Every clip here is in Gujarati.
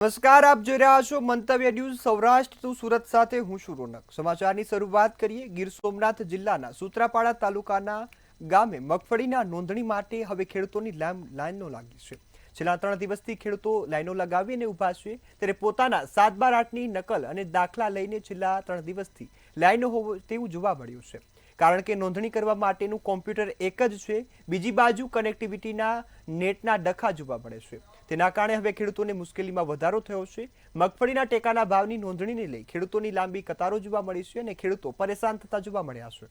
નમસ્કાર, આપ જોઈ રહ્યા છો મંતવ્ય ન્યૂઝ સૌરાષ્ટ્ર ટુ સુરત સાથે હું છું રોનક। સમાચારની શરૂઆત કરીએ। ગીર સોમનાથ જિલ્લાના સૂત્રાપાડા તાલુકાના ગામે મગફળીના નોંધણી માટે હવે ખેડૂતોની લાઈનો લાગી છે। છેલ્લા 3 દિવસથી ખેડૂતો લાઈનો લગાવીને ઊભા છે, ત્યારે પોતાના 7/8ની નકલ અને દાખલા લઈને છેલ્લા 3 દિવસથી લાઈનો હોય તેવું જોવા મળ્યું છે। કારણ કે નોંધણી કરવા માટેનું કોમ્પ્યુટર એક જ છે, બીજી બાજુ કનેક્ટિવિટીના નેટના ડખા જોવા મળે છે। તેના કારણે હવે ખેડૂતોને મુશ્કેલીમાં વધારો થયો છે। મગફળીના ટેકાના ભાવની નોંધણીને લઈ ખેડૂતોની લાંબી કતારો જોવા મળી છે અને ખેડૂતો પરેશાન થતા જોવા મળ્યા છે।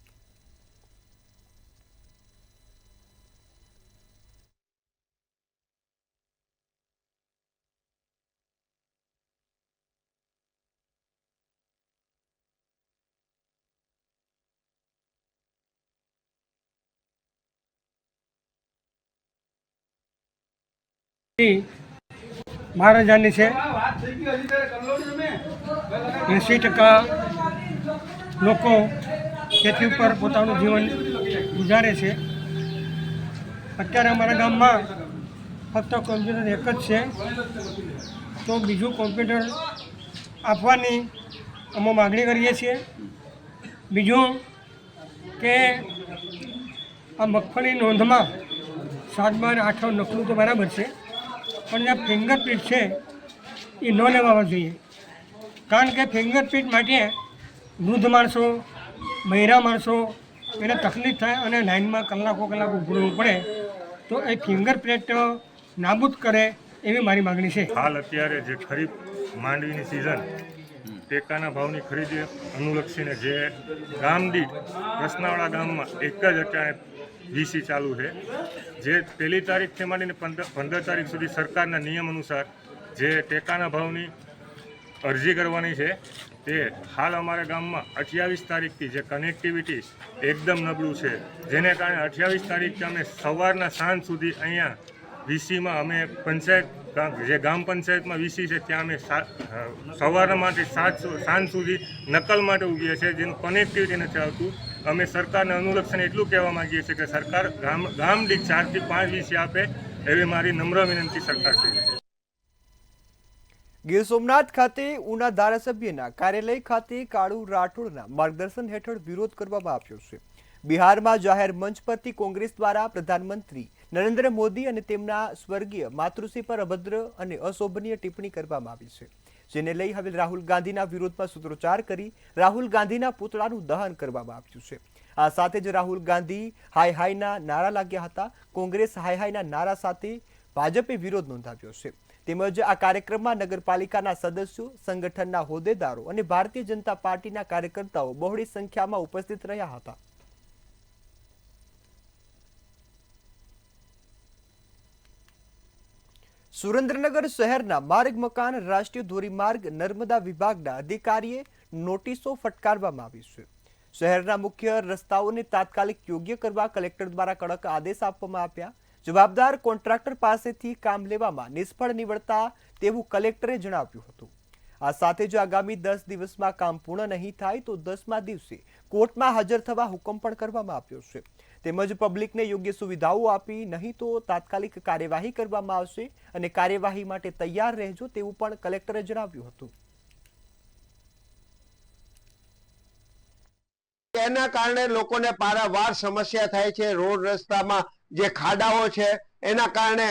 મહારાજાની છે। 80% લોકો ખેતી ઉપર પોતાનું જીવન ગુજારે છે। અત્યારે અમારા ગામમાં ફક્ત કોમ્પ્યુટર એક જ છે, તો બીજું કોમ્પ્યુટર આપવાની અમે માગણી કરીએ છીએ। બીજું કે આ મગફળી નોંધમાં 7/8 નકલું તો બરાબર છે, પણ જે ફિંગરપ્રિન્ટ છે એ ન લેવા જોઈએ। કારણ કે ફિંગરપ્રિન્ટ માટે વૃદ્ધ માણસો, બહેરા માણસો એને તકલીફ થાય અને લાઇનમાં કલાકો ઊભું રહેવું પડે, તો એ ફિંગરપ્રિન્ટ નાબૂદ કરે એવી મારી માગણી છે। હાલ અત્યારે જે ખરીફ માંડવીની સિઝન ટેકાના ભાવની ખરીદી અનુલક્ષીને જે ગામ દીઠ પ્રશ્નાવાળા ગામમાં એક જ અત્યારે વીસી ચાલુ છે। જે 1 તારીખથી માંડીને 15 તારીખ સુધી સરકારના નિયમ અનુસાર જે ટેકાના ભાવની અરજી કરવાની છે, તે હાલ અમારા ગામમાં 28 તારીખથી જે કનેક્ટિવિટી એકદમ નબળું છે, જેને કારણે 28 તારીખથી અમે સવારના સાંજ સુધી અહીંયા વીસીમાં અમે પંચાયત જે ગામ પંચાયતમાં વીસી છે ત્યાં અમે સવારના માટે સાંજ સુધી નકલ માટે ઊભીએ છીએ, જેનું કનેક્ટિવિટી નથી આવતું। અમે સરકારને અનુલક્ષીને એટલું કહેવા માંગીએ છીએ કે સરકાર ગામ દીઠ 4 થી 5 વીસી આપે એવી મારી નમ્ર વિનંતી સરકારશ્રીને છે। ગીર સોમનાથ ખાતે ઉના ધારાસભ્યના કાર્યાલય ખાતે કાળુ રાઠોડના માર્ગદર્શન હેઠળ વિરોધ કરવામાં આવ્યો છે। બિહારમાં જાહેર મંચ પરથી કોંગ્રેસ દ્વારા પ્રધાનમંત્રી નરેન્દ્ર મોદી અને તેમના સ્વર્ગીય માતૃશ્રી પર અભદ્ર અને અશોભનીય ટિપ્પણી કરવામાં આવી છે, જેને લઈ હવે રાહુલ ગાંધીના વિરોધમાં સૂત્રોચ્ચાર કરી રાહુલ ગાંધીના પુતળાનું દહન કરવામાં આવ્યું છે। આ સાથે જ રાહુલ ગાંધી હાય હાયના નારા લાગ્યા હતા। કોંગ્રેસ હાય હાયના નારા સાથે ભાજપે વિરોધ નોંધાવ્યો છે। તેમજ આ કાર્યક્રમમાં નગરપાલિકાના સદસ્યો, સંગઠનના હોદ્દેદારો અને ભારતીય જનતા પાર્ટીના કાર્યકર્તાઓ બહોળી સંખ્યામાં ઉપસ્થિત રહ્યા હતા। સુરેન્દ્રનગર શહેરના માર્ગ મકાન રાષ્ટ્રીય ધોરીમાર્ગ નર્મદા વિભાગના અધિકારીએ નોટિસો ફટકારવામાં આવી છે। શહેરના મુખ્ય રસ્તાઓને તાત્કાલિક યોગ્ય કરવા કલેક્ટર દ્વારા કડક આદેશ આપવામાં આવ્યા। જવાબદાર કોન્ટ્રાક્ટર પાસેથી કામ લેવામાં નિષ્ફળ નીવડતા તેવું કલેક્ટરે જણાવ્યું હતું। આ સાથે જો આગામી 10 દિવસમાં કામ પૂર્ણ નહીં થાય તો 10મા દિવસે કોર્ટમાં હાજર થવા હુકમ પણ કરવામાં આવ્યો છે। તેમજ પબ્લિકને યોગ્ય સુવિધાઓ આપી નહીં તો તાત્કાલિક કાર્યવાહી કરવામાં આવશે અને કાર્યવાહી માટે તૈયાર રહેજો તેવું પણ કલેક્ટરે જણાવ્યું હતું। એના કારણે લોકોને પારાવાર સમસ્યા થાય છે। રોડ રસ્તામાં જે ખાડાઓ છે એના કારણે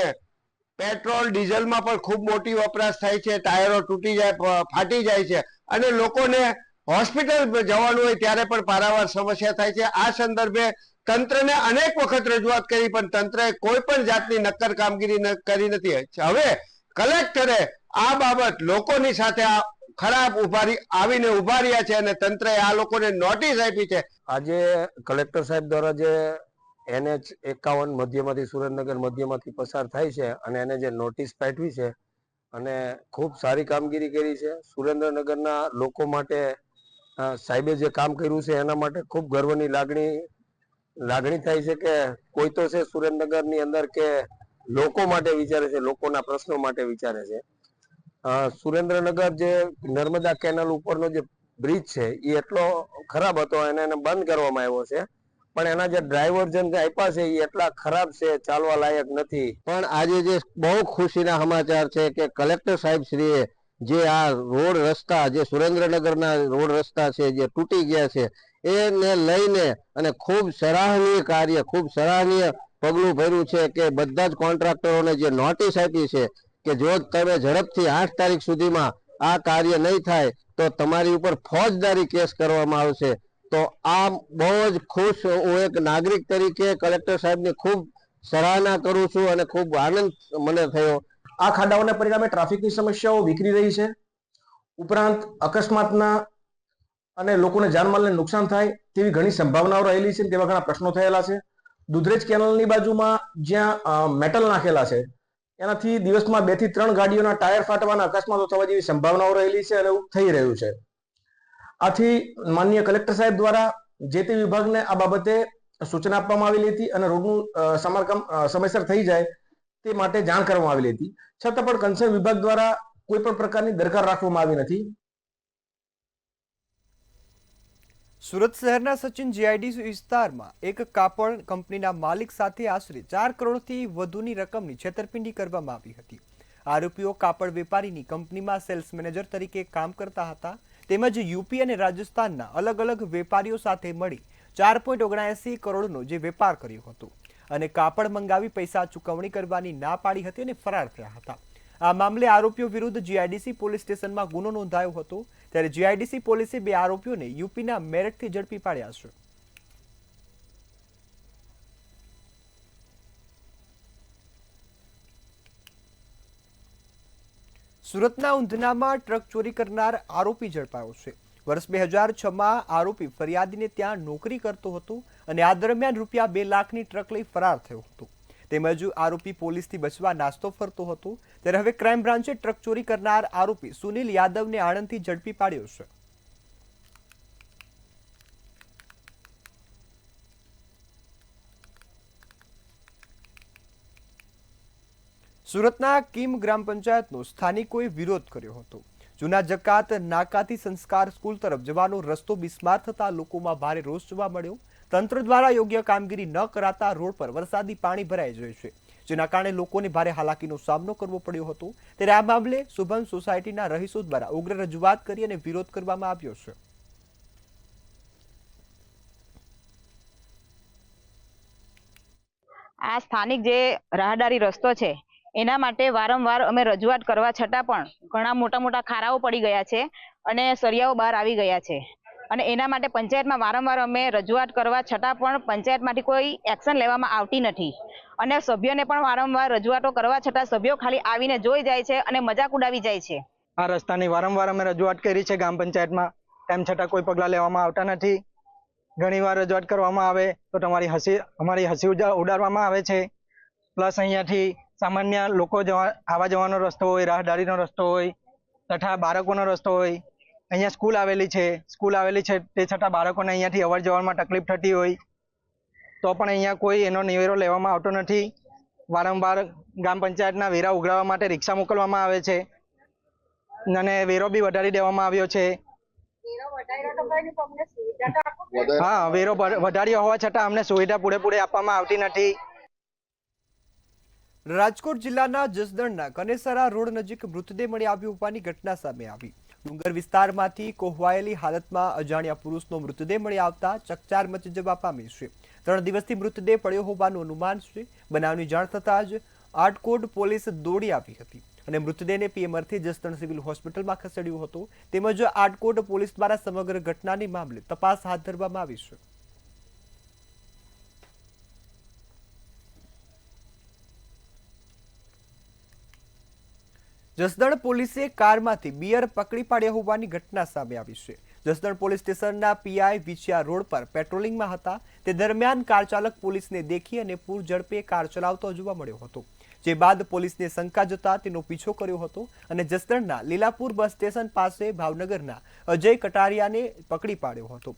પેટ્રોલ ડીઝલમાં પણ ખૂબ મોટી વપરાશ થાય છે। ટાયરો તૂટી જાય, ફાટી જાય છે અને લોકોને હોસ્પિટલ જવાનું હોય ત્યારે પણ પારાવાર સમસ્યા થાય છે। આ સંદર્ભે તંત્રને અનેક વખત રજૂઆત કરી, પણ તંત્રએ કોઈ પણ જાતની નક્કર કામગીરી કરી નથી। હવે કલેક્ટરે આ બાબત લોકોની સાથે ખરાબ આવીને ઉભા રહ્યા છે અને તંત્રએ આ લોકોને નોટિસ આપી છે। આજે કલેક્ટર સાહેબ દ્વારા જે NH 51 મધ્યમાંથી સુરેન્દ્રનગર મધ્યમાંથી પસાર થાય છે અને એને જે નોટિસ પાઠવી છે અને ખૂબ સારી કામગીરી કરી છે। સુરેન્દ્રનગરના લોકો માટે સાહેબે જે કામ કર્યું છે એના માટે ખૂબ ગર્વની લાગણી થાય છે કે કોઈ તો છે સુરેન્દ્રનગરની અંદર કે લોકો માટે વિચારે છે, લોકોના પ્રશ્નો માટે વિચારે છે। સુરેન્દ્રનગર જે નર્મદા કેનાલ ઉપરનો જે બ્રિજ છે એ એટલો ખરાબ હતો અને એને બંધ કરવામાં આવ્યો છે, પણ એના જે ડ્રાઈવર જે આપ્યા છે એ એટલા ખરાબ છે, ચાલવા લાયક નથી. પણ આજે જે બહુ ખુશીના સમાચાર છે કે કલેક્ટર સાહેબ શ્રીએ જે આ રોડ રસ્તા જે સુરેન્દ્રનગરના રોડ રસ્તા છે જે તૂટી ગયા છે એને લઈને અને ખૂબ સરાહનીય કાર્ય, ખૂબ સરાહનીય પગલું ભર્યું છે કે બધા જ કોન્ટ્રાક્ટરોને જે નોટિસ આપી છે કે જો તમે ઝડપથી 8 તારીખ સુધીમાં આ કાર્ય નહીં થાય તો તમારી ઉપર ફોજદારી કેસ કરવામાં આવશે. તો આ બહુ જ ખુશ હું એક નાગરિક તરીકે કલેક્ટર સાહેબની ખૂબ સરાહના કરું છું અને ખૂબ આનંદ મને થયો. આ ખાડાઓને પરિણામે ટ્રાફિકની સમસ્યાઓ વિખરી રહી છે. ઉપરાંત અકસ્માતના અને લોકોને જાનમાલને નુકસાન થાય તેવી ઘણી સંભાવનાઓ રહેલી છે, તેવા ઘણા પ્રશ્નો થયેલા છે. દુધરેજ કેનાલની બાજુમાં જ્યાં મેટલ નાખેલા છે એનાથી દિવસમાં 2 થી 3 ગાડીઓના ટાયર ફાટવાના અકસ્માતો થવા જેવી સંભાવનાઓ રહેલી છે અને એવું થઈ રહ્યું છે. આથી માનનીય કલેક્ટર સાહેબ દ્વારા જે તે વિભાગને આ બાબતે સૂચના આપવામાં આવેલી હતી અને રોડનું સમારકામ સમયસર થઈ જાય તે માટે જાણ કરવામાં આવેલી હતી. છતાં પણ કન્સર્ન વિભાગ દ્વારા કોઈ પણ પ્રકારની દરકાર રાખવામાં આવી નથી. સુરત શહેરના સચિન જીઆઈડીસી વિસ્તારમાં એક કાપડ કંપનીના માલિક સાથે આશરે 4 કરોડથી વધુની રકમની છેતરપિંડી કરવામાં આવી હતી. આરોપીઓ કાપડ વેપારીની કંપનીમાં સેલ્સ મેનેજર તરીકે કામ કરતા હતા, તેમજ યુપી અને રાજસ્થાનના અલગ અલગ વેપારીઓ સાથે મળી 4.79 કરોડનો જે વેપાર કર્યો હતો અને કાપડ મંગાવી પૈસા ચૂકવણી કરવાની ના પાડી હતી અને ફરાર થયા હતા. આ મામલે આરોપીઓ વિરુદ્ધ જીઆઈડીસી પોલીસ સ્ટેશનમાં ગુનો નોંધાયો હતો. ત્યારે જીઆઈડીસી પોલીસે 2 આરોપીઓને યુપીના મેરઠથી ઝડપી પાડ્યા છે. સુરતના ઊંધનામાં ટ્રક ચોરી કરનાર આરોપી ઝડપાયો છે. વર્ષ 2006માં આરોપી ફરિયાદીને ત્યાં નોકરી કરતો હતો અને આ દરમિયાન રૂપિયા 2 લાખની ટ્રક લઈ ફરાર થયો હતો. તેમજ આરોપી પોલીસથી બચવા નાસ્તો ફરતો હતો. ત્યારે હવે ક્રાઇમ બ્રાન્ચે ટ્રક ચોરી કરનાર આરોપી સુનિલ યાદવને આણંદથી ઝડપી પાડ્યો છે. સુરતના કીમ ગ્રામ પંચાયતનો સ્થાનિકોએ વિરોધ કર્યો હતો. જૂના જકાત નાકાથી સંસ્કાર સ્કૂલ તરફ જવાનો રસ્તો બિસ્માર થતા લોકોમાં ભારે રોષ જોવા મળ્યો. તંત્ર દ્વારા યોગ્ય કામગીરી ન કરાતા રોડ પર વરસાદી પાણી ભરાઈ જાય છે, જેના કારણે લોકોને ભારે હાલાકીનો સામનો કરવો પડ્યો હતો. ત્યારે આ મામલે શુભમ સોસાયટીના રહીશો દ્વારા ઉગ્ર રજૂઆત કરી અને વિરોધ કરવામાં આવ્યો છે. આ સ્થાનિક જે રાહદારી રસ્તો છે એના માટે વારંવાર અમે રજૂઆત કરવા છતાં પણ ઘણા મોટા મોટા ખારાઓ પડી ગયા છે અને સળિયાઓ બહાર આવી ગયા છે અને એના માટે પંચાયતમાં વારંવાર અમે રજૂઆત કરવા છતાં પણ પંચાયતમાંથી કોઈ એક્શન લેવામાં આવતી નથી અને સભ્યોને પણ વારંવાર રજૂઆતો કરવા છતાં સભ્યો ખાલી આવીને જોઈ જાય છે અને મજાક ઉડાવી જાય છે. આ રસ્તાની વારંવાર અમે રજૂઆત કરી છે ગ્રામ પંચાયતમાં, તેમ છતાં કોઈ પગલાં લેવામાં આવતા નથી. ઘણીવાર રજૂઆત કરવામાં આવે તો અમારી હસી ઉડાડવામાં આવે છે. પ્લસ અહીંયાથી સામાન્ય લોકો આવવા જવાનો રસ્તો હોય, રાહદારીનો રસ્તો હોય તથા બાળકોનો રસ્તો હોય. અહીંયા સ્કૂલ આવેલી છે તે છતાં બાળકોને અહીંયાથી અવર જવરમાં તકલીફ થતી હોય તો પણ અહીંયા કોઈ એનો નિવેડો લેવામાં આવતો નથી. વારંવાર ગ્રામ પંચાયતના વેરા ઉઘરાવવા માટે રિક્ષા મોકલવામાં આવે છે અને વેરો બી વધારી દેવામાં આવ્યો છે. હા, વેરો વધાર્યો હોવા છતાં અમને સુવિધા પૂરેપૂરી આપવામાં આવતી નથી. રાજકોટ જિલ્લાના જસદણના કનેસરા રોડ નજીક મૃતદેહ મળી આવ્યો હોવાની ઘટના સામે આવી. ડુંગર વિસ્તારમાંથી કોહવાયેલી હાલતમાં અજાણ્યા પુરુષનો મૃતદેહ મળી આવતા ચકચાર મચી જવા પામી છે. 3 દિવસથી મૃતદેહ પડ્યો હોવાનું અનુમાન છે. બનાવની જાણ થતાં જ આટકોટ પોલીસ દોડી આવી હતી અને મૃતદેહને પીએમઆરથી જસદણ સિવિલ હોસ્પિટલમાં ખસેડ્યો હતો. તેમજ આટકોટ પોલીસ દ્વારા સમગ્ર ઘટનાની મામલે તપાસ હાથ ધરવામાં આવી છે. જસદણ પોલીસે કારમાંથી બિયર પકડી પાડ્યા હોવાની ઘટના સામે આવી છે. જસદણ પોલીસ સ્ટેશનના પીઆઈ વિછિયા રોડ પર પેટ્રોલિંગમાં હતા તે દરમિયાન કાર ચાલક પોલીસને દેખી અને પૂર ઝડપે કાર ચલાવતો જોવા મળ્યો હતો. જે બાદ પોલીસને શંકા જતા તેનો પીછો કર્યો હતો અને જસદણના લીલાપુર બસ સ્ટેશન પાસે ભાવનગરના અજય કટારિયાને પકડી પાડ્યો હતો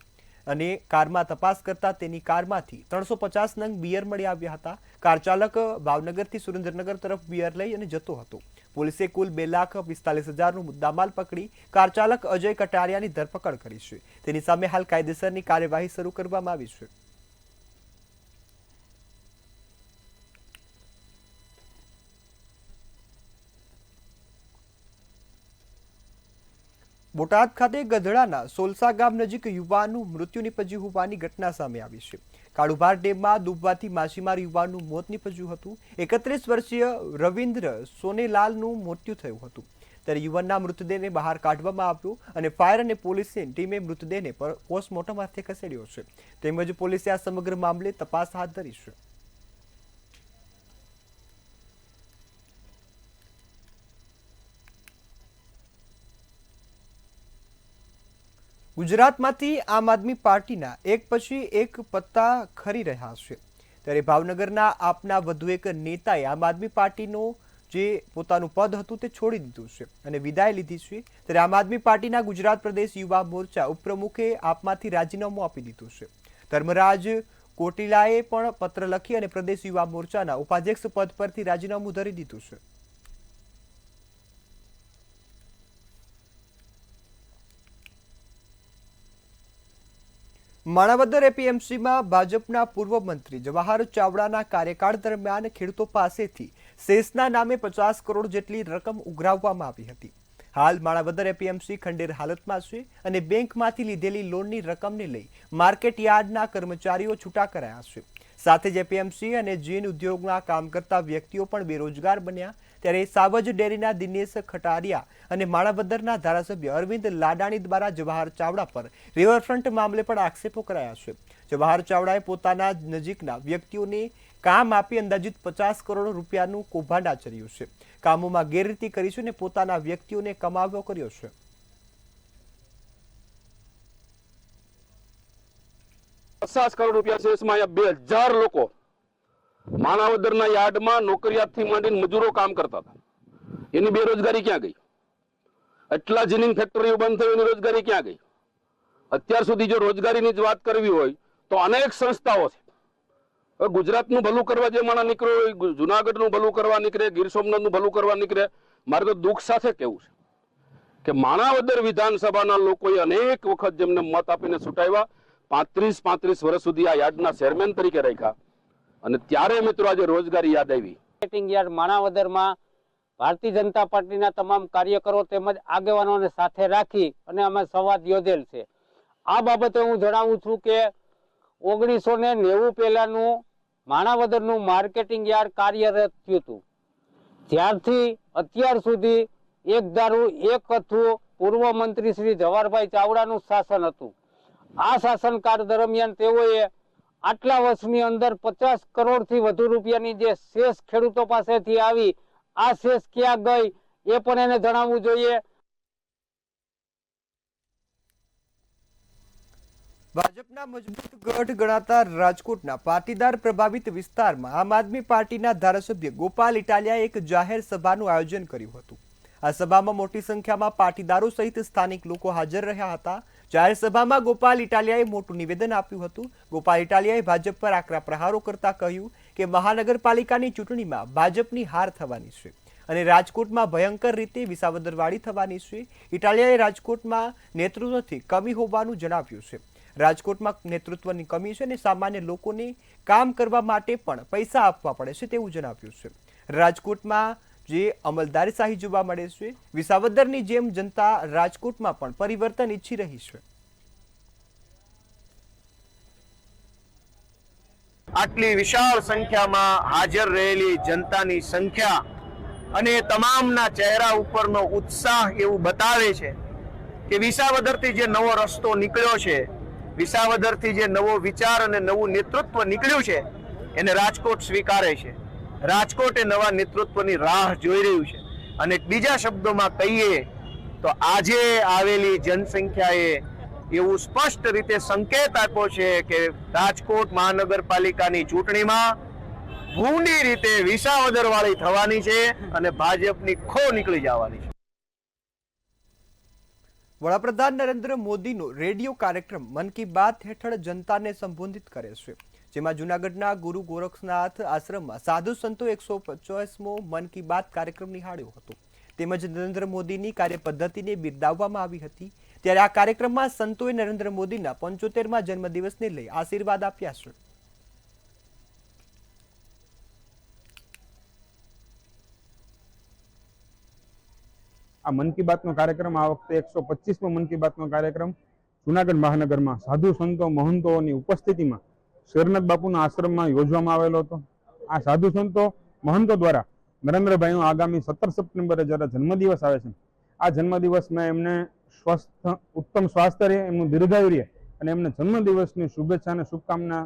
અને કારમાં તપાસ કરતા તેની કારમાંથી 350 નંગ બિયર મળી આવ્યા હતા. કાર ચાલક ભાવનગરથી સુરેન્દ્રનગર તરફ બિયર લઈ અને જતો હતો. પોલીસે કુલ 2,45,000નો મુદ્દામાલ પકડી કાર ચાલક અજય કટારિયાની ધરપકડ કરી છે. તેની સામે હાલ કાયદેસરની કાર્યવાહી શરૂ કરવામાં આવી છે. બોટાદ ખાતે ગધડાના સોલસા ગામ નજીક યુવાનનું મૃત્યુ નીપજ્યું હોવાની ઘટના સામે આવી છે. કાળુભાર ડેમમાં ડૂબવાથી માછીમાર યુવાનનું મોત નીપજ્યું હતું. 31 વર્ષીય રવિન્દ્ર સોનેલાલનું મૃત્યુ થયું હતું. ત્યારે યુવાનના મૃતદેહને બહાર કાઢવામાં આવ્યો અને ફાયર અને પોલીસની ટીમે મૃતદેહને પોસ્ટમોર્ટમ અર્થે ખસેડ્યો છે. તેમજ પોલીસે આ સમગ્ર મામલે તપાસ હાથ ધરી છે. ગુજરાતમાંથી આમ આદમી પાર્ટીના એક પછી એક પત્તા ખરી રહ્યા છે. ત્યારે ભાવનગરના આપના વધુ એક નેતાએ આમ આદમી પાર્ટીનો જે પોતાનું પદ હતું તે છોડી દીધું છે અને વિદાય લીધી છે. ત્યારે આમ આદમી પાર્ટીના ગુજરાત પ્રદેશ યુવા મોરચા ઉપપ્રમુખે આપમાંથી રાજીનામું આપી દીધું છે. ધર્મરાજ કોટિલાએ પણ પત્ર લખી અને પ્રદેશ યુવા મોરચાના ઉપાધ્યક્ષ પદ પરથી રાજીનામું ધરી દીધું છે. માણાવદર એપીએમસીમાં ભાજપના પૂર્વ મંત્રી જવાહર ચાવડાના કાર્યકાળ દરમિયાન ખેડૂતો પાસેથી સેસના નામે 50 કરોડ જેટલી રકમ ઉઘરાવવામાં આવી હતી. હાલ માણાવદર એપીએમસી ખંડેર હાલતમાં છે અને બેંકમાંથી લીધેલી લોનની રકમને લઈ માર્કેટ યાર્ડના કર્મચારીઓ છૂટા કરાયા છે. સાથે જ એપીએમસી અને જીન ઉદ્યોગમાં કામ કરતા વ્યક્તિઓ પણ બેરોજગાર બન્યા. ત્યારે સાવજ ડેરીના દિનેશ ખટારિયા અને માણાવદરના ધારાસભ્ય અરવિંદ લાડાણી દ્વારા જવાહર ચાવડા પર રિવરફ્રન્ટ મામલે પણ આક્ષેપો કરાયા છે. જવાહર ચાવડાએ પોતાના નજીકના વ્યક્તિઓને કામ આપી અંદાજિત 50 કરોડ રૂપિયાનું કૌભાંડ આચર્યું છે. કામોમાં ગેરરીતિ કરી છે અને પોતાના વ્યક્તિઓને કમાવ્યો કર્યો છે. ₹50 કરોડ શેષમાં 2000 લોકો માણાવદરના યાર્ડમાં નોકરિયાતથી માંડીને મજૂરો કામ કરતા હતા. એની બેરોજગારી ક્યાં ગઈ? એટલા જીનિંગ ફેક્ટરીઓ બંધ થઈ, એની રોજગારી ક્યાં ગઈ? અત્યાર સુધી જો રોજગારીની જ વાત કરવી હોય તો અનેક સંસ્થાઓ છે. ગુજરાતનું ભલું કરવા જે માણસ નીકળ્યો હોય, જુનાગઢનું ભલું કરવા નીકળે, ગીર સોમનાથનું ભલું કરવા નીકળે. મારે તો દુઃખ સાથે કહેવું છે કે માણાવદર વિધાનસભાના લોકોએ અનેક વખત જેમને મત આપીને છૂટાવ્યા, 35 વર્ષ સુધી આ યાર્ડના ચેરમેન તરીકે રાખ્યા અને ત્યારે મિત્રો આજે રોજગારી યાદ આવી. માર્કેટિંગ યાર્ડ માણાવદરમાં ભારતીય જનતા પાર્ટીના તમામ કાર્યકરો તેમજ આગેવાનોને સાથે રાખી અને અમે સંવાદ યોજેલ છે. આ બાબતે હું જણાવું છું કે 1990 પહેલાનું માણાવદરનું માર્કેટિંગ યાર્ડ કાર્યરત થયું હતું. ત્યારથી અત્યાર સુધી એક ધારું એક કથું પૂર્વ મંત્રી શ્રી જવાહરભાઈ ચાવડાનું શાસન હતું. આ શાસનકાળ દરમિયાન તેઓએ આટલા વર્ષની અંદર 50 કરોડથી વધુ રૂપિયાની જે શેષ ખેડૂતો પાસેથી આવી, આ શેષ ક્યાં ગઈ એ પણ એને જણાવવું જોઈએ. ભાજપના મજબૂત ગઢ ગણાતા રાજકોટના પાટીદાર પ્રભાવિત વિસ્તારમાં આમ આદમી પાર્ટીના ધારાસભ્ય ગોપાલ ઇટાલિયાએ એક જાહેર સભાનું આયોજન કર્યું હતું. આ સભામાં મોટી સંખ્યામાં પાટીદારો સહિત સ્થાનિક લોકો હાજર રહ્યા હતા. જાહેર સભામાં ગોપાલ ઇટાલિયાએ મોટું નિવેદન આપ્યું હતું. ગોપાલ ઇટાલિયાએ ભાજપ પર આકરા પ્રહારો કરતા કહ્યું કે મહાનગરપાલિકાની ચૂંટણીમાં ભાજપની હાર થવાની છે અને રાજકોટમાં ભયંકર રીતે વિસાવદરવાળી થવાની છે. ઇટાલિયાએ રાજકોટમાં નેતૃત્વથી કમી હોવાનું જણાવ્યું છે. રાજકોટમાં નેતૃત્વની કમી છે અને સામાન્ય લોકોને કામ કરવા માટે પણ પૈસા આપવા પડે છે તેવું જણાવ્યું છે. રાજકોટમાં જે અમલદારશાહી જોવા મળે છે, વિસાવદરની જેમ જનતા રાજકોટમાં પણ પરિવર્તન ઈચ્છી રહી છે. આટલી વિશાળ સંખ્યામાં હાજર રહેલી જનતાની સંખ્યા અને તમામના ચહેરા ઉપરનો ઉત્સાહ એવું બતાવે છે કે વિસાવદરથી જે નવો રસ્તો નીકળ્યો છે, વિસાવદરથી જે નવો વિચાર અને નવું નેતૃત્વ નીકળ્યું છે એને રાજકોટ સ્વીકારે છે. રાજકોટ એ નવા નેતૃત્વની રાહ જોઈ રહ્યું છે. અને બીજા શબ્દોમાં કહીએ તો આજે આવેલી જનસંખ્યાએ એવું સ્પષ્ટ રીતે સંકેત આપ્યો છે કે રાજકોટ મહાનગરપાલિકાની ચૂંટણીમાં ભૂંડી રીતે વિસાવદરવાળી થવાની છે અને ભાજપની ખો નીકળી જવાની છે. વડાપ્રધાન નરેન્દ્ર મોદીનો રેડિયો કાર્યક્રમ મન કી બાત હેઠળ જનતાને સંબોધિત કરે છે. જેમાં જૂનાગઢના ગુરુ ગોરખનાથ આશ્રમમાં સાધુ સંતો 150મો મન કી બાત કાર્યક્રમ નિહાળ્યો હતો. તેમજ નરેન્દ્ર મોદીની કાર્યપદ્ધતિને બિરદાવવામાં આવી હતી. ત્યારે આ કાર્યક્રમમાં સંતોએ નરેન્દ્ર મોદીના 75મા જન્મદિવસને લઈ આશીર્વાદ આપ્યા છે. આ મન કી બાતનો કાર્યક્રમ આ વખતે 125મો મન કી બાતનો કાર્યક્રમ જુનાગઢ મહાનગરમાં સાધુ સંતો મહંતોની ઉપસ્થિતિમાં શેરનાથ બાપુના આશ્રમમાં યોજવામાં આવેલો હતો. આ સાધુ સંતો મહંતો દ્વારા નરેન્દ્રભાઈનો આગામી 17 સપ્ટેમ્બરે જ્યારે જન્મદિવસ આવે છે, આ જન્મદિવસમાં એમને ઉત્તમ સ્વાસ્થ્ય રહે, એમનું દીર્ઘાયુ રહે અને એમને જન્મદિવસની શુભેચ્છા અને શુભકામના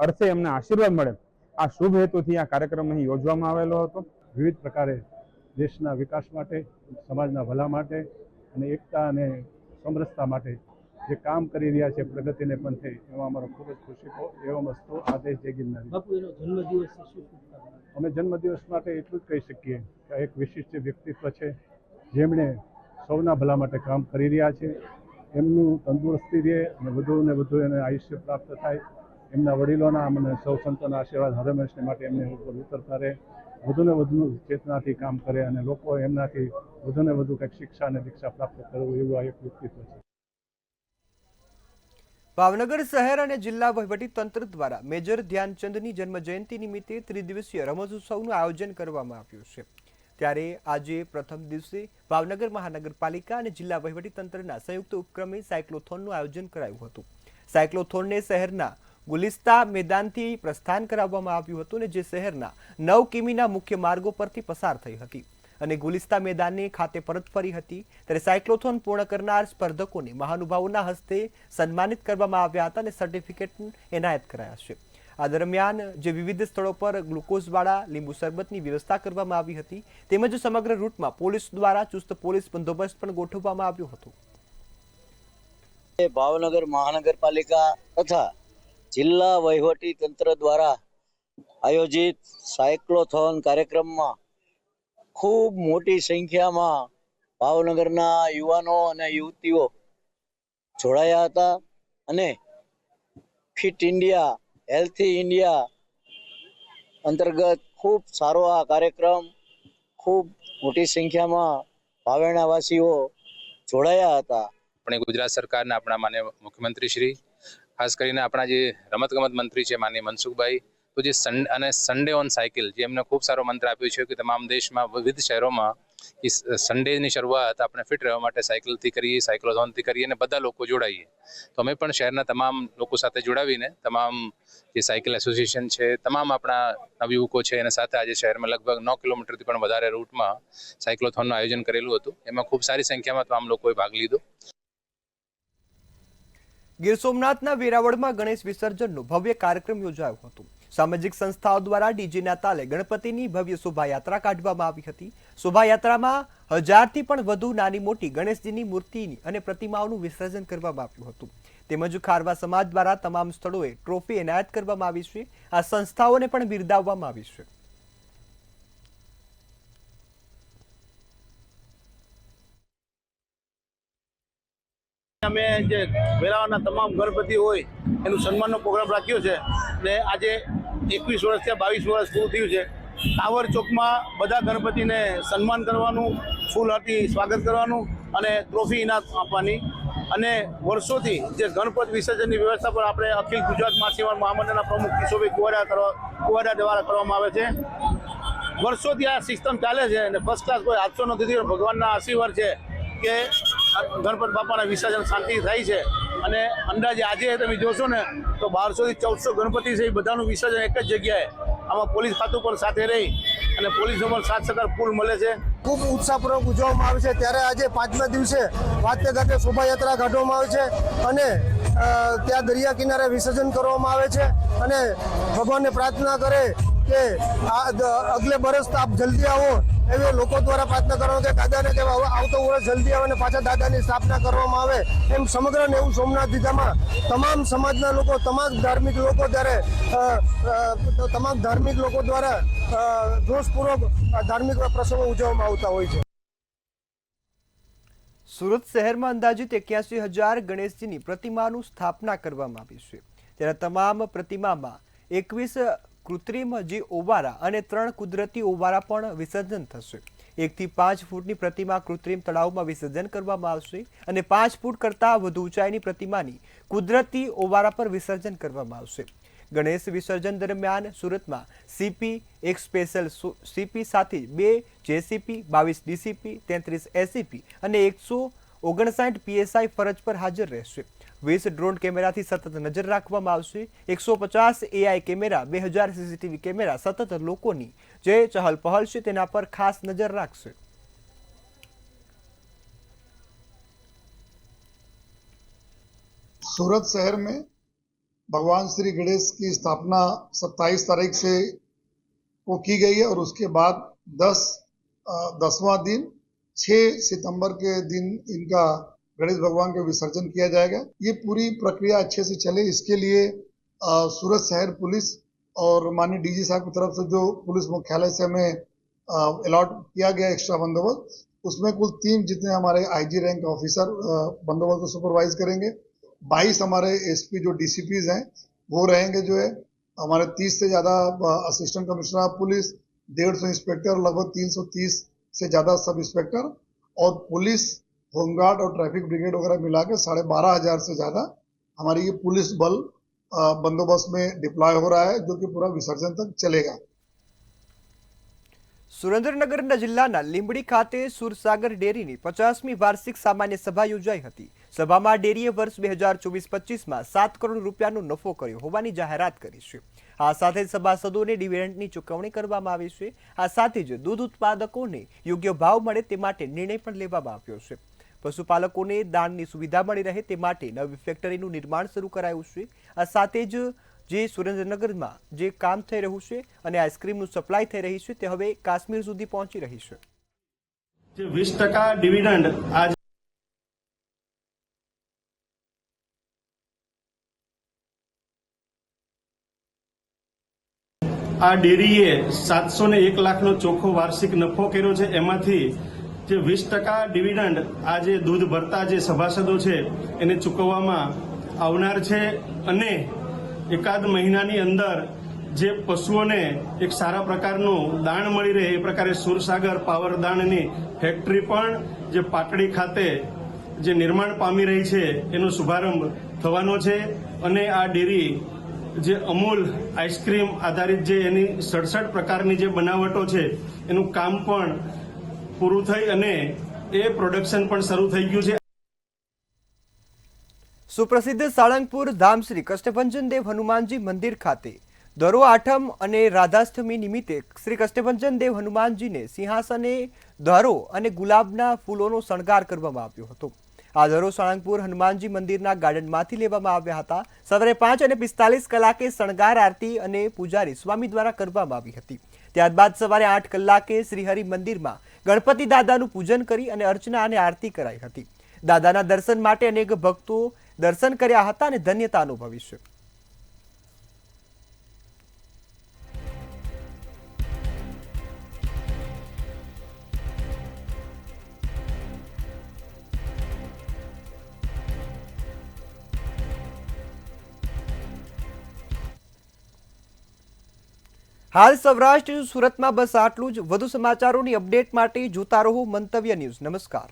અર્થે એમને આશીર્વાદ મળે, આ શુભ હેતુથી આ કાર્યક્રમ અહીં યોજવામાં આવેલો હતો. વિવિધ પ્રકારે દેશના વિકાસ માટે, સમાજના ભલા માટે અને એકતા અને સમરસતા માટે જે કામ કરી રહ્યા છે પ્રગતિને પંથે, એમાં અમારો ખૂબ જ ખુશી એવો વસ્તુ આદેશ જય ગિરનારી. અમે જન્મદિવસ માટે એટલું જ કહી શકીએ કે એક વિશિષ્ટ વ્યક્તિત્વ છે જેમણે સૌના ભલા માટે કામ કરી રહ્યા છે. એમનું તંદુરસ્તી રહે અને વધુ ને વધુ એને આયુષ્ય પ્રાપ્ત થાય, એમના વડીલોના અને સૌ સંતોના આશીર્વાદ હરમેશને માટે એમને ઉપર ઉતરતા રહે, વધુ ને વધુ ચેતનાથી કામ કરે અને લોકો એમનાથી વધુ ને વધુ કંઈક શિક્ષા અને દીક્ષા પ્રાપ્ત કરવું, એવું આ એક વ્યક્તિત્વ છે. ભાવનગર શહેર અને જિલ્લા વહીવટી તંત્ર દ્વારા મેજર ધ્યાનચંદની જન્મજયંતિ નિમિત્તે ત્રિદિવસીય રમતોત્સવનું આયોજન કરવામાં આવ્યું છે. ત્યારે આજે પ્રથમ દિવસે ભાવનગર મહાનગરપાલિકા અને જિલ્લા વહીવટી તંત્રના સંયુક્ત ઉપક્રમે સાયક્લોથોનનું આયોજન કરાયું હતું. સાયક્લોથોનને શહેરના ગુલિસ્તા મેદાનથી પ્રસ્થાન કરાવવામાં આવ્યું હતું અને જે શહેરના 9 કિમીના મુખ્ય માર્ગો પરથી પસાર થઈ હતી અને ગુલિસ્તા મેદાનને ખાતે પરત ફરી હતી. ત્યારે સાયક્લોથોન પૂર્ણ કરનાર સ્પર્ધકોને મહાનુભાવોના હસ્તે સન્માનિત કરવામાં આવ્યા હતા અને સર્ટિફિકેટ એનાયત કરાયા છે. આ દરમિયાન જે વિવિધ સ્થળો પર ગ્લુકોઝવાળા લીંબુ શરબતની વ્યવસ્થા કરવામાં આવી હતી, તેમજ સમગ્ર રૂટમાં પોલીસ દ્વારા ચુસ્ત પોલીસ બંદોબસ્ત પણ ગોઠવવામાં આવ્યો હતો. ભાવનગર મહાનગરપાલિકા તથા જિલ્લા વહીવટી તંત્ર દ્વારા આયોજિત સાયક્લોથોન કાર્યક્રમમાં ખૂબ મોટી સંખ્યામાં ભાવનગરના યુવાનો અને યુવતીઓ જોડાયા હતા અને ફિટ ઇન્ડિયા, હેલ્થી ઇન્ડિયા અંતર્ગત ખૂબ સારો આ કાર્યક્રમ, ખૂબ મોટી સંખ્યામાં ભાવેણાવાસીઓ જોડાયા હતા. આપણે ગુજરાત સરકારના આપણા માન્ય મુખ્યમંત્રી શ્રી, ખાસ કરીને આપણા જે રમતગમત મંત્રી છે માનનીય મનસુખભાઈ, તો જે સન્ડે ઓન સાયકલ, જે એમને ખૂબ સારો મંત્ર આપ્યો છે કે તમામ દેશમાં વિવિધ શહેરોમાં સન્ડેની શરૂઆત આપણે ફિટ રહેવા માટે સાયકલથી કરીએ, સાયક્લોથોનથી કરીએ અને બધા લોકો જોડાઈએ. તો અમે પણ શહેરના તમામ લોકો સાથે જોડાવીને તમામ જે સાયકલ એસોસિએશન છે, તમામ આપણા નવયુવકો છે એના સાથે આજે શહેરમાં લગભગ 9 કિલોમીટરથી પણ વધારે રૂટમાં સાયક્લોથોનનું આયોજન કરેલું હતું. એમાં ખૂબ સારી સંખ્યામાં તમામ લોકોએ ભાગ લીધો. ગીર સોમનાથના વેરાવળમાં ગણેશ વિસર્જનનો ભવ્ય કાર્યક્રમ યોજાયો હતો. સામાજિક સંસ્થાઓ દ્વારા ડીજેના તાલે ગણપતિની ભવ્ય શોભાયાત્રા કાઢવામાં આવી હતી. શોભાયાત્રામાં 1000થી પણ વધુ નાની મોટી ગણેશજીની મૂર્તિની અને પ્રતિમાઓનું વિસર્જન કરવામાં આવ્યું હતું. તેમજ ખારવા સમાજ દ્વારા તમામ સ્થળોએ ટ્રોફી એનાયત કરવામાં આવી છે. આ સંસ્થાઓને પણ બિરદાવવામાં આવી છે. અમે જે વેરાવળના તમામ ગણપતિ હોય એનું સન્માનનો પ્રોગ્રામ રાખ્યો છે અને આજે 21 વર્ષથી 22 વર્ષ પૂરું થયું છે. ટાવર ચોકમાં બધા ગણપતિને સન્માન કરવાનું, ફૂલહારથી સ્વાગત કરવાનું અને ટ્રોફી ઇનામ આપવાની અને વર્ષોથી જે ગણપત વિસર્જનની વ્યવસ્થા પર આપણે અખિલ ગુજરાત માછીમાર મહામંડળના પ્રમુખ કિશોરભાઈ કુવાડા દ્વારા કરવામાં આવે છે. વર્ષોથી આ સિસ્ટમ ચાલે છે અને ફર્સ્ટ ક્લાસ કોઈ હાદસો નથી થયો. ભગવાનના આશીર્વાદ છે કે ગણપત બાપાના વિસર્જન શાંતિ થાય છે અને અંદાજે આજે તમે જોશો ને તો 1200થી 1400 ગણપતિ છે, એ બધાનું વિસર્જન એક જ જગ્યાએ. આમાં પોલીસ ખાતું પણ સાથે રહી અને પોલીસનો પણ સાથ સહકાર ફૂલ મળે છે. ખૂબ ઉત્સાહપૂર્વક ઉજવવામાં આવે છે. ત્યારે આજે 5મા દિવસે વાતે ઘાટે શોભાયાત્રા કાઢવામાં આવે છે અને ત્યાં દરિયા કિનારે વિસર્જન કરવામાં આવે છે અને ભગવાનને પ્રાર્થના કરે કે અગલે બરસ આપ જલ્દી આવો, એવી લોકો દ્વારા પ્રાર્થના કરવામાં કે દાદાને કે આવતો વર્ષ જલ્દી આવે અને પાછા દાદાની સ્થાપના કરવામાં આવે. એમ સમગ્ર નેવું સોમનાથ જિલ્લામાં તમામ સમાજના લોકો, તમામ ધાર્મિક લોકો દ્વારા જોશપૂર્વક ધાર્મિક પ્રસંગો ઉજવવામાં આવતા હોય છે. સુરત શહેરમાં અંદાજિત 81,000 ગણેશજીની પ્રતિમાનું સ્થાપના કરવામાં આવી છે. ત્યારે તમામ પ્રતિમામાં 21 કૃત્રિમ જે ઓવારા અને 3 કુદરતી ઓવારા પણ વિસર્જન થશે. 1 થી 5 ફૂટની પ્રતિમા કૃત્રિમ તળાવમાં વિસર્જન કરવામાં આવશે અને 5 ફૂટ કરતાં વધુ ઊંચાઈની પ્રતિમાની કુદરતી ઓવારા પર વિસર્જન કરવામાં આવશે. ગણેશ વિસર્જન દરમિયાન સુરતમાં સીપી, 1 સ્પેશિયલ સીપી સાથે 2 જેસીપી, 22 ડીસીપી, 33 એસીપી અને 159 પીએસઆઈ ફરજ પર હાજર રહેશે। 20 ડ્રોન કેમેરાથી સતત નજર રાખવામાં આવશે। 150 એઆઈ કેમેરા, 2000 સીસીટીવી કેમેરા સતત લોકોની જે ચહલ પહલ છે તેના પર ખાસ નજર રાખશે। सूरत शहर में भगवान श्री गणेश की स्थापना 27 तारीख से को की गई है और उसके बाद 10वां दिन 6 सितंबर के दिन इनका गणेश भगवान का विसर्जन किया जाएगा। ये पूरी प्रक्रिया अच्छे से चले इसके लिए सूरत शहर पुलिस और माननीय डीजी साहब की तरफ से जो पुलिस मुख्यालय से हमें अलॉट किया गया एक्स्ट्रा बंदोबस्त, उसमें कुल 3 जितने हमारे आईजी रैंक ऑफिसर बंदोबस्त को सुपरवाइज करेंगे। 22 हमारे एसपी जो डीसीपीज हैं वो रहेंगे, जो है हमारे 30 से ज़्यादा assistant commissioner of police, 150 inspector, लगभग 330 से ज़्यादा सब इंस्पेक्टर और पुलिस, होमगार्ड और ट्रैफिक ब्रिगेड वगैरह मिला के 12,500 से ज़्यादा हमारी ये पुलिस बल बंदोबस्त में डिप्लॉय हो रहा है, जो कि पूरा विसर्जन तक चलेगा। સુરેન્દ્રનગરના જિલ્લાના લીંબડી ખાતે સુરસાગર ડેરીની 50મી વાર્ષિક સામાન્ય સભા યોજાઈ હતી। સભામાં ડેરીએ વર્ષ 2024-25માં 7 કરોડ રૂપિયાનો નફો કર્યો હોવાની જાહેરાત કરી છે। આ સાથે સભાસદોને ડિવિડન્ડની ચૂકવણી કરવામાં આવી છે। આ સાથે જ દૂધ ઉત્પાદકોને યોગ્ય ભાવ મળે તે માટે નિર્ણય પણ લેવામાં આવ્યો છે। પશુપાલકોને દાણની સુવિધા મળી રહે તે માટે નવી ફેક્ટરીનું નિર્માણ શરૂ કરાયું છે। આ સાથે જ જે સુરેન્દ્રનગરમાં જે કામ થઈ રહ્યું છે અને આઈસ્ક્રીમનું સપ્લાય થઈ રહી છે તે હવે કાશ્મીર સુધી પહોંચી રહી છે। જે 20% ડિવિડન્ડ આજ આ ડેરીએ 701 લાખનો ચોખ્ખો વાર્ષિક નફો કર્યો છે। એમાંથી જે 20% ડિવિડન્ડ આજે દૂધ ભરતા જે સભાસદો છે એને ચૂકવવામાં આવનાર છે અને એકાદ મહિનાની અંદર જે પશુઓને એક સારા પ્રકારનું દાણ મળી રહે એ પ્રકારે સુરસાગર પાવર દાણની ફેક્ટરી પણ જે પાટડી ખાતે જે નિર્માણ પામી રહી છે એનો શુભારંભ થવાનો છે અને આ ડેરી જે અમૂલ આઈસ્ક્રીમ આધારિત જે એની 67 પ્રકારની જે બનાવટો છે એનું કામ પણ પૂરું થઈ અને એ પ્રોડક્શન પણ શરૂ થઈ ગયું છે। સુપ્રસિદ્ધ સાળંગપુર ધામ શ્રી કષ્ટભંજન દેવ હનુમાનજી મંદિર ખાતે દરો આઠમ અને રાધાષ્ટમી નિમિત્તે શ્રી કષ્ટભંજન દેવ હનુમાનજીને સિંહાસને દરો અને ગુલાબના ફૂલોનો શણગાર કરવામાં આવ્યો હતો। આ દરો સાળંગપુર હનુમાનજી મંદિરના ગાર્ડનમાંથી લેવામાં આવ્યા હતા। સવારે 5:45 કલાકે શણગાર આરતી અને પૂજારી સ્વામી દ્વારા કરવામાં આવી હતી। ત્યારબાદ સવારે 8 કલાકે શ્રીહરિ મંદિરમાં ગણપતિ દાદાનું પૂજન કરી અને અર્ચના અને આરતી કરાઈ હતી। દાદાના દર્શન માટે અનેક ભક્તો દર્શન કર્યા હતા અને ધન્યતા અનુભવી છે। હાલ સૌરાષ્ટ્ર સુરતમાં બસ આટલું જ। વધુ સમાચારોની અપડેટ માટે જોતા રહો મંતવ્ય ન્યૂઝ। નમસ્કાર।